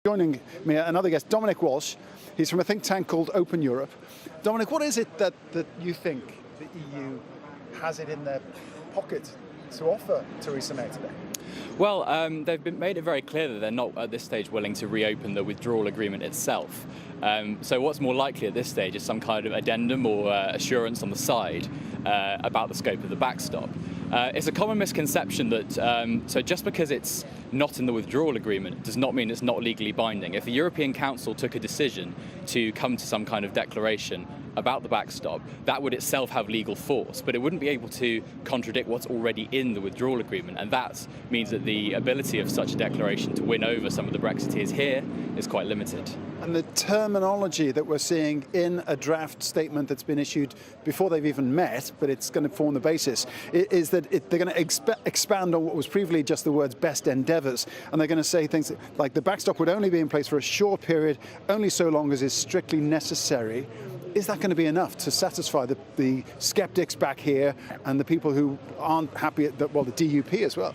Joining me, another guest, Dominic Walsh. He's from a think tank called Open Europe. Dominic, what is it that you think the EU has it in their pocket to offer Theresa May today? Well, they've made it very clear that they're not at this stage willing to reopen the withdrawal agreement itself. So what's more likely at this stage is some kind of addendum or assurance on the side about the scope of the backstop. It's a common misconception that so just because it's not in the withdrawal agreement does not mean it's not legally binding. If the European Council took a decision to come to some kind of declaration about the backstop, that would itself have legal force, but it wouldn't be able to contradict what's already in the withdrawal agreement, and that means that the ability of such a declaration to win over some of the Brexiteers here is quite limited. And the terminology that we're seeing in a draft statement that's been issued before they've even met, but it's going to form the basis, is that they're going to expand on what was previously just the words best endeavours, and they're going to say things like the backstop would only be in place for a short period, only so long as is strictly necessary. Is that going to be enough to satisfy the sceptics back here and the people who aren't happy at the DUP as well?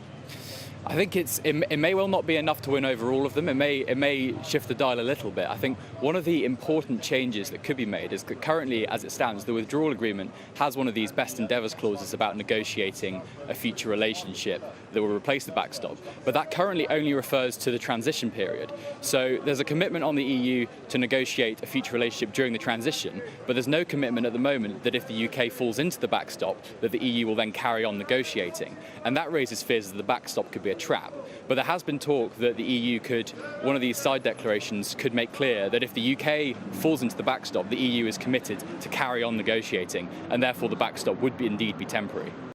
I think it may well not be enough to win over all of them. It may shift the dial a little bit. I think one of the important changes that could be made is that currently, as it stands, the withdrawal agreement has one of these best endeavours clauses about negotiating a future relationship that will replace the backstop. But that currently only refers to the transition period. So there's a commitment on the EU to negotiate a future relationship during the transition, but there's no commitment at the moment that if the UK falls into the backstop, that the EU will then carry on negotiating. And that raises fears that the backstop could be a trap. But there has been talk that the EU could, one of these side declarations could make clear that if the UK falls into the backstop, the EU is committed to carry on negotiating, and therefore the backstop would indeed be temporary.